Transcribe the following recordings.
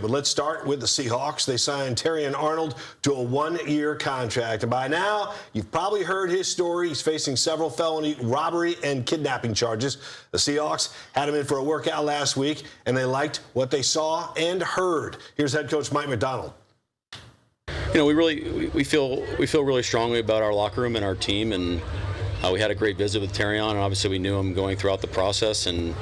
But let's start with the Seahawks. They signed Terrion Arnold to a one-year contract. And by now, you've probably heard his story. He's facing several felony robbery and kidnapping charges. The Seahawks had him in for a workout last week, and they liked what they saw and heard. Here's head coach Mike Macdonald. You know, we feel really strongly about our locker room and our team, and we had a great visit with Terrion, and obviously we knew him going throughout the process, and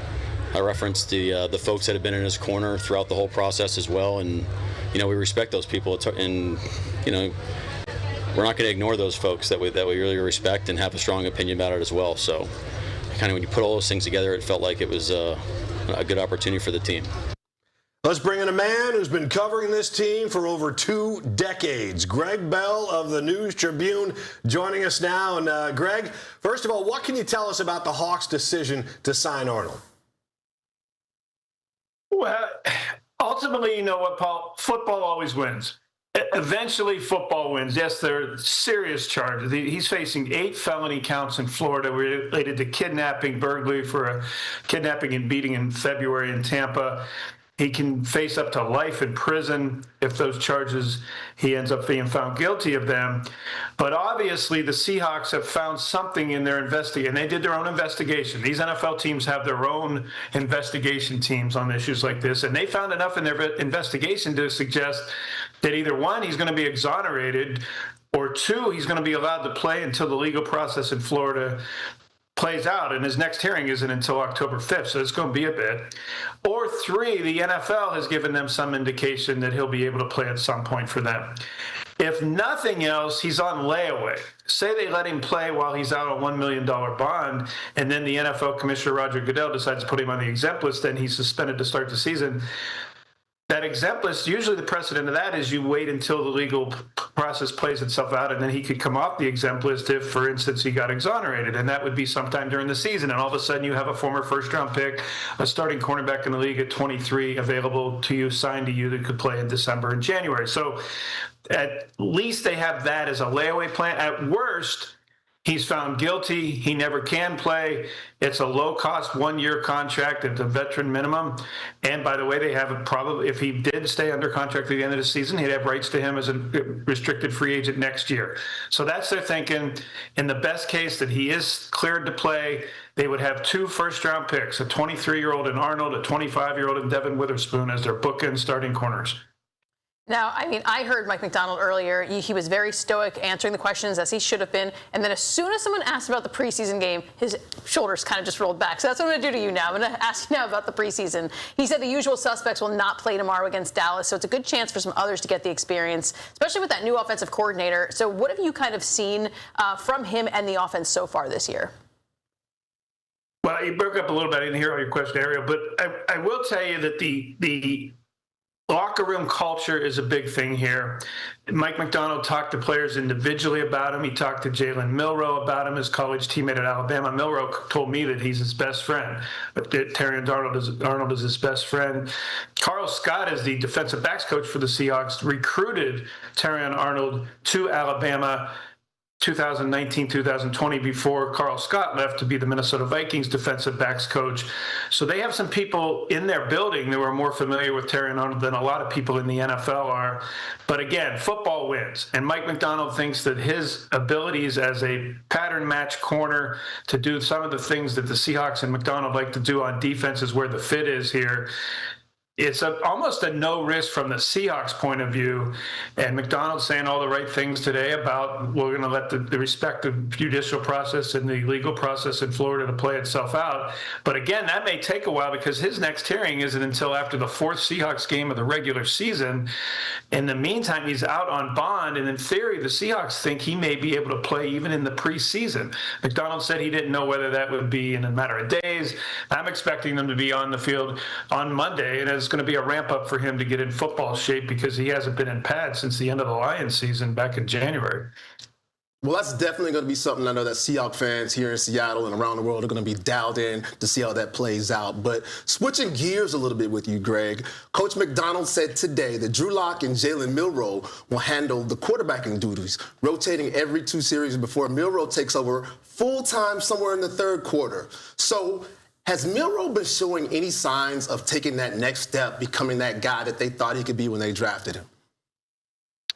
I referenced the folks that have been in his corner throughout the whole process as well, and you know, we respect those people, and you know, we're not going to ignore those folks that we really respect and have a strong opinion about it as well. So kind of when you put all those things together, it felt like it was a good opportunity for the team. Let's bring in a man who's been covering this team for over 2 decades. Greg Bell of the News Tribune joining us now. And Greg, first of all, what can you tell us about the Hawks' decision to sign Arnold? Well, ultimately, you know what, Paul? Football always wins. Eventually, football wins. Yes, there are serious charges. He's facing 8 felony counts in Florida related to kidnapping, burglary for a kidnapping and beating in February in Tampa. He can face up to life in prison if those charges, he ends up being found guilty of them. But obviously, the Seahawks have found something in their investigation, and they did their own investigation. These NFL teams have their own investigation teams on issues like this, and they found enough in their investigation to suggest that either one, he's going to be exonerated, or 2, he's going to be allowed to play until the legal process in Florida plays out, and his next hearing isn't until October 5th, so it's going to be a bit. Or 3, the NFL has given them some indication that he'll be able to play at some point for them. If nothing else, he's on layaway. Say they let him play while he's out on $1 million bond, and then the NFL Commissioner Roger Goodell decides to put him on the exempt list, then he's suspended to start the season. That exempt list, usually the precedent of that is you wait until the legal process plays itself out, and then he could come off the exempt list if, for instance, he got exonerated, and that would be sometime during the season. And all of a sudden you have a former first-round pick, a starting cornerback in the league at 23 available to you, signed to you, that could play in December and January. So at least they have that as a layaway plan. At worst, he's found guilty. He never can play. It's a low-cost 1-year contract at the veteran minimum. And by the way, they have probably, if he did stay under contract at the end of the season, he'd have rights to him as a restricted free agent next year. So that's their thinking. In the best case that he is cleared to play, they would have 2 first-round picks, a 23-year-old in Arnold, a 25-year-old in Devin Witherspoon as their bookend starting corners. Now, I mean, I heard Mike Macdonald earlier. He was very stoic, answering the questions as he should have been. And then as soon as someone asked about the preseason game, his shoulders kind of just rolled back. So that's what I'm going to do to you now. I'm going to ask you now about the preseason. He said the usual suspects will not play tomorrow against Dallas. So it's a good chance for some others to get the experience, especially with that new offensive coordinator. So what have you kind of seen from him and the offense so far this year? Well, you broke up a little bit. I didn't hear all your question, Ariel. But I will tell you that the locker room culture is a big thing here. Mike Macdonald talked to players individually about him. He talked to Jalen Milroe about him, his college teammate at Alabama. Milroe told me that he's his best friend, but Terrion Arnold is his best friend. Carl Scott, as the defensive backs coach for the Seahawks, recruited Terrion Arnold to Alabama 2019-2020 before Carl Scott left to be the Minnesota Vikings defensive backs coach. So they have some people in their building that are more familiar with Terrion Arnold than a lot of people in the NFL are. But again, football wins. And Mike Macdonald thinks that his abilities as a pattern match corner to do some of the things that the Seahawks and Macdonald like to do on defense is where the fit is here. It's almost a no risk from the Seahawks point of view. And Macdonald's saying all the right things today about we're going to let the respective judicial process and the legal process in Florida to play itself out. But again, that may take a while because his next hearing isn't until after the 4th Seahawks game of the regular season. In the meantime, he's out on bond. And in theory, the Seahawks think he may be able to play even in the preseason. Macdonald said he didn't know whether that would be in a matter of days. I'm expecting them to be on the field on Monday. And it's going to be a ramp up for him to get in football shape because he hasn't been in pads since the end of the Lions season back in January. Well, that's definitely going to be something I know that Seahawks fans here in Seattle and around the world are going to be dialed in to see how that plays out. But switching gears a little bit with you, Greg, Coach Macdonald said today that Drew Lock and Jalen Milroe will handle the quarterbacking duties, rotating every 2 series before Milroe takes over full-time somewhere in the 3rd quarter. So Has Milroe been showing any signs of taking that next step, becoming that guy that they thought he could be when they drafted him?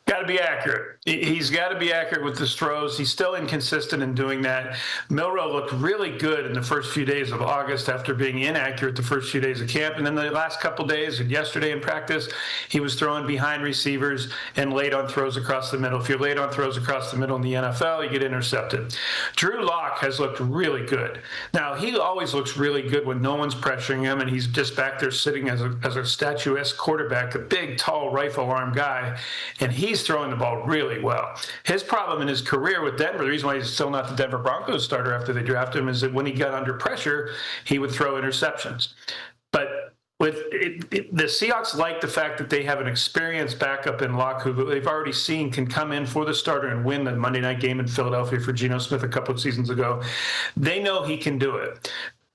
Got to be accurate. He's got to be accurate with his throws. He's still inconsistent in doing that. Milroe looked really good in the first few days of August after being inaccurate the first few days of camp. And then the last couple days and yesterday in practice, he was throwing behind receivers and late on throws across the middle. If you're late on throws across the middle in the NFL, you get intercepted. Drew Lock has looked really good. Now, he always looks really good when no one's pressuring him and he's just back there sitting as a statuesque quarterback, a big, tall, rifle-armed guy, and he's throwing the ball really well. His problem in his career with Denver, the reason why he's still not the Denver Broncos starter after they drafted him, is that when he got under pressure, he would throw interceptions. But the Seahawks like the fact that they have an experienced backup in Locke, who they've already seen can come in for the starter and win the Monday night game in Philadelphia for Geno Smith a couple of seasons ago. They know he can do it.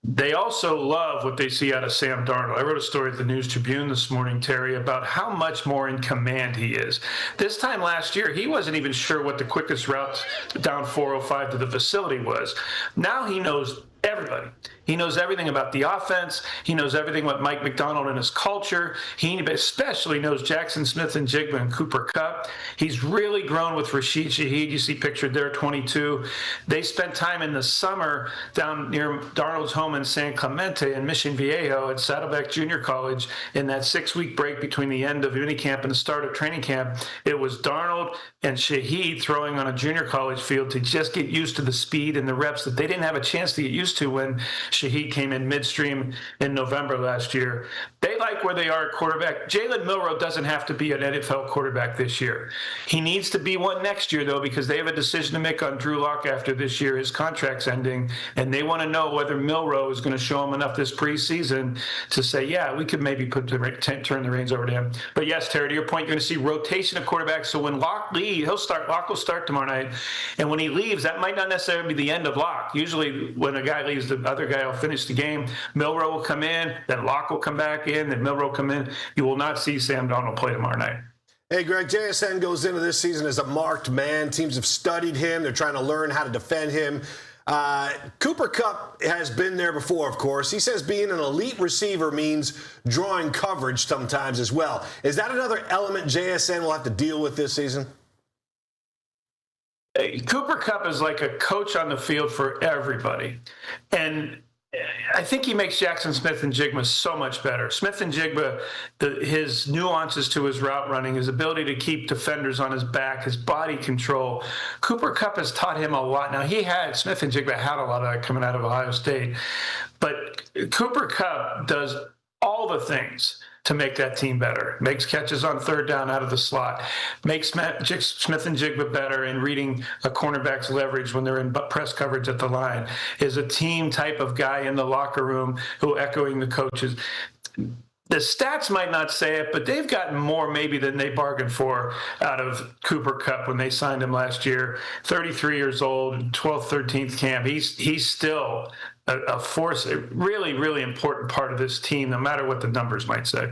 They also love what they see out of Sam Darnold. I wrote a story at the News Tribune this morning, Terry, about how much more in command he is. This time last year, he wasn't even sure what the quickest route down 405 to the facility was. Now he knows everybody. He knows everything about the offense. He knows everything about Mike Macdonald and his culture. He especially knows Jackson Smith and Jigba and Cooper Kupp. He's really grown with Rashid Shaheed. You see pictured there, 22. They spent time in the summer down near Darnold's home in San Clemente in Mission Viejo at Saddleback Junior College in that 6-week break between the end of minicamp and the start of training camp. It was Darnold and Shaheed throwing on a junior college field to just get used to the speed and the reps that they didn't have a chance to get used to when Shaheed came in midstream in November last year. They like where they are at quarterback. Jalen Milroe doesn't have to be an NFL quarterback this year. He needs to be one next year, though, because they have a decision to make on Drew Lock after this year. His contract's ending, and they want to know whether Milroe is going to show him enough this preseason to say, yeah, we could maybe turn the reins over to him. But yes, Terry, to your point, you're going to see rotation of quarterbacks. So when Lock leaves, Lock will start tomorrow night, and when he leaves, that might not necessarily be the end of Lock. Usually when a guy leaves, the other guy will finish the game. Milroe will come in, then Lock will come back in, then Milroe will come in. You will not see Sam Darnold play tomorrow night. Hey, Greg, JSN goes into this season as a marked man. Teams have studied him. They're trying to learn how to defend him. Cooper Kupp has been there before, of course. He says being an elite receiver means drawing coverage sometimes as well. Is that another element JSN will have to deal with this season? Cooper Kupp is like a coach on the field for everybody. And I think he makes Jackson Smith and Jigba so much better. Smith and Jigba, his nuances to his route running, his ability to keep defenders on his back, his body control. Cooper Kupp has taught him a lot. Now, Smith and Jigba had a lot of that coming out of Ohio State. But Cooper Kupp does all the things to make that team better. Makes catches on third down out of the slot. Makes Smith and Jigba better in reading a cornerback's leverage when they're in press coverage at the line. Is a team type of guy in the locker room who echoing the coaches. The stats might not say it, but they've gotten more maybe than they bargained for out of Cooper Kupp when they signed him last year. 33 years old, 12th, 13th camp. He's still a force, a really, really important part of this team, no matter what the numbers might say.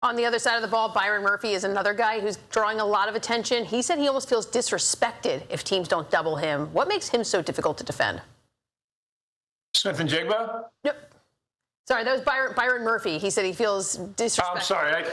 On the other side of the ball, Byron Murphy is another guy who's drawing a lot of attention. He said he almost feels disrespected if teams don't double him. What makes him so difficult to defend? Smith and Jigba? Yep. Sorry, that was Byron Murphy. He said he feels disrespected. I'm sorry.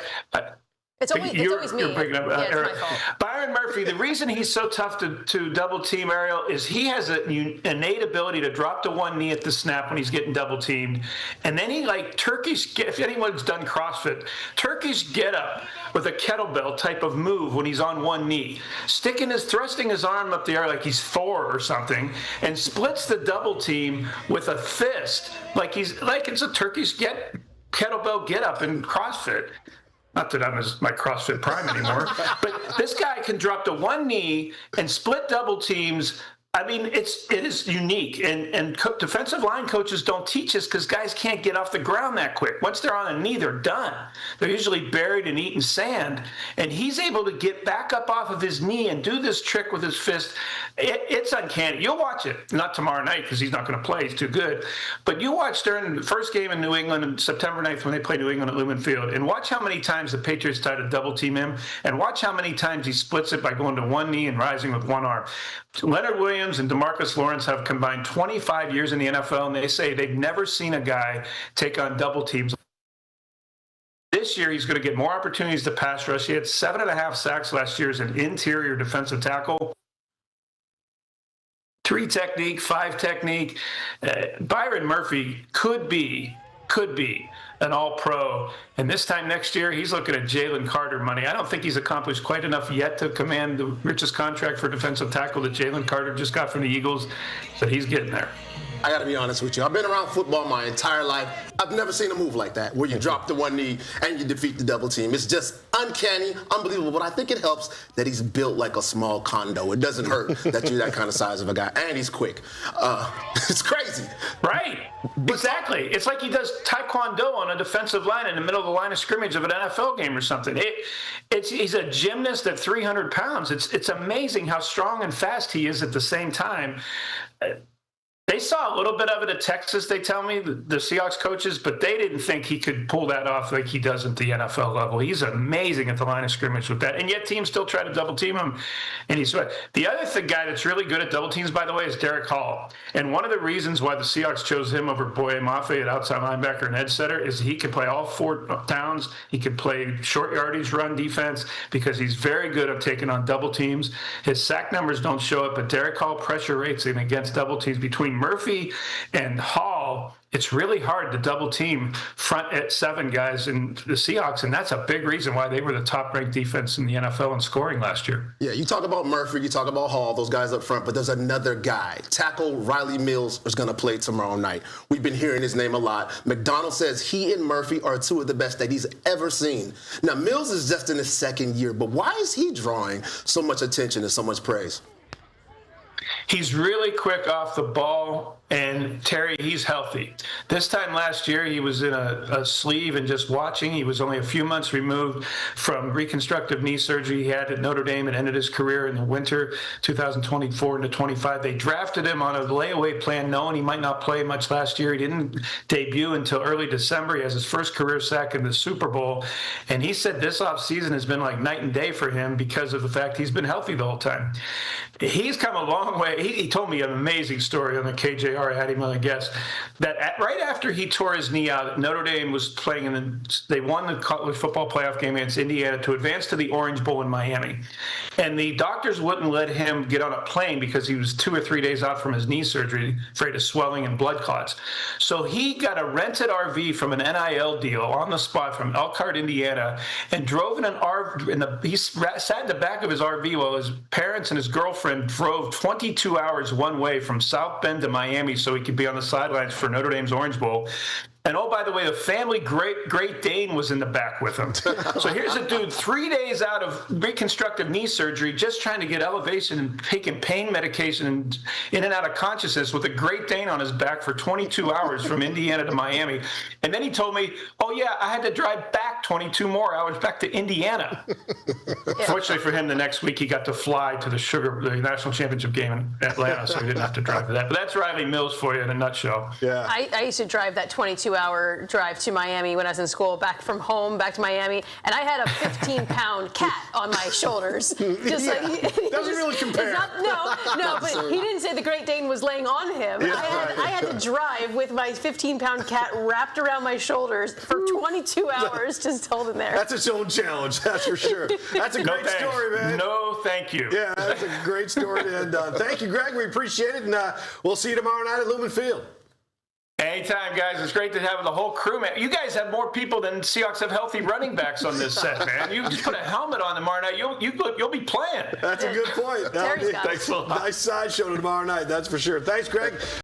It's always me. You're picking up, yeah, it's my fault. Byron Murphy, the reason he's so tough to double team, Ariel, is he has an innate ability to drop to one knee at the snap when he's getting double teamed. And then he if anyone's done CrossFit, Turkish get up with a kettlebell type of move when he's on one knee, thrusting his arm up the air like he's Thor or something, and splits the double team with a fist like it's a Turkish kettlebell get up in CrossFit. Not that I'm my CrossFit prime anymore, but this guy can drop to one knee and split double teams. I mean, it is unique, and defensive line coaches don't teach us because guys can't get off the ground that quick. Once they're on a knee, they're done. They're usually buried and eating sand, and he's able to get back up off of his knee and do this trick with his fist. It's uncanny. You'll watch it, not tomorrow night because he's not going to play. He's too good. But you watch during the first game in New England on September 9th when they play New England at Lumen Field, and watch how many times the Patriots try to double team him, and watch how many times he splits it by going to one knee and rising with one arm. Leonard Williams Williams and DeMarcus Lawrence have combined 25 years in the NFL, and they say they've never seen a guy take on double teams. This year, he's going to get more opportunities to pass rush. He had 7.5 sacks last year as an interior defensive tackle. 3 technique, 5 technique. Byron Murphy could be an all-pro. And this time next year, he's looking at Jalen Carter money. I don't think he's accomplished quite enough yet to command the richest contract for defensive tackle that Jalen Carter just got from the Eagles, but he's getting there. I got to be honest with you. I've been around football my entire life. I've never seen a move like that where you drop to one knee and you defeat the double team. It's just uncanny, unbelievable. But I think it helps that he's built like a small condo. It doesn't hurt that you're that kind of size of a guy. And he's quick. It's crazy. Right. Exactly. It's like he does taekwondo on a defensive line in the middle of the line of scrimmage of an NFL game or something. He's a gymnast at 300 pounds. It's amazing how strong and fast he is at the same time. They saw a little bit of it at Texas, they tell me, the Seahawks coaches, but they didn't think he could pull that off like he does at the NFL level. He's amazing at the line of scrimmage with that. And yet teams still try to double team him. And he's the other guy that's really good at double teams, by the way, is Derek Hall. And one of the reasons why the Seahawks chose him over Boye Mafe at outside linebacker and edge setter is he can play all 4 downs. He can play short yardage run defense because he's very good at taking on double teams. His sack numbers don't show it, but Derek Hall pressure rates against double teams between Murphy and Hall. It's really hard to double team front at 7 guys in the Seahawks, and that's a big reason why they were the top-ranked defense in the NFL in scoring last year. Yeah, you talk about Murphy, you talk about Hall, those guys up front, but there's another guy. Tackle Riley Mills is going to play tomorrow night. We've been hearing his name a lot. Macdonald says he and Murphy are 2 of the best that he's ever seen. Now, Mills is just in his 2nd year, but why is he drawing so much attention and so much praise? He's really quick off the ball, and Terry, he's healthy. This time last year, he was in a sleeve and just watching. He was only a few months removed from reconstructive knee surgery he had at Notre Dame and ended his career in the winter 2024 into 25. They drafted him on a layaway plan, knowing he might not play much last year. He didn't debut until early December. He has his first career sack in the Super Bowl, and he said this offseason has been like night and day for him because of the fact he's been healthy the whole time. He's come a long way. He told me an amazing story on the KJR. I had him on a guest that right after he tore his knee out, Notre Dame was playing they won the college football playoff game against Indiana to advance to the Orange Bowl in Miami. And the doctors wouldn't let him get on a plane because he was 2 or 3 days out from his knee surgery, afraid of swelling and blood clots. So he got a rented RV from an NIL deal on the spot from Elkhart, Indiana, and drove in an RV. He sat in the back of his RV while his parents and his girlfriend drove 22 hours one way from South Bend to Miami so he could be on the sidelines for Notre Dame's Orange Bowl. And oh, by the way, the family Great Dane was in the back with him. So here's a dude 3 days out of reconstructive knee surgery, just trying to get elevation and taking pain medication and in and out of consciousness with a Great Dane on his back for 22 hours from Indiana to Miami. And then he told me, oh, yeah, I had to drive back 22 more hours back to Indiana. Fortunately for him, the next week he got to fly to the national championship game in Atlanta, so he didn't have to drive for that. But that's Riley Mills for you in a nutshell. Yeah. I used to drive that 22-hour drive to Miami when I was in school, back from home, back to Miami, and I had a 15-pound cat on my shoulders. Just Yeah. Doesn't really compare. But he didn't say the Great Dane was laying on him. Yeah, I had to drive with my 15-pound cat wrapped around my shoulders for 22 hours, just holding there. That's its own challenge, that's for sure. That's a great story, man. No, thank you. Yeah, that's a great story to end on. Thank you, Greg. We appreciate it, and we'll see you tomorrow night at Lumen Field. Anytime, guys. It's great to have the whole crew, man. You guys have more people than Seahawks have healthy running backs on this set, man. You just put a helmet on tomorrow night, you'll be playing. That's a good point. Terry's got it. Thanks a lot. Nice sideshow tomorrow night, that's for sure. Thanks, Greg.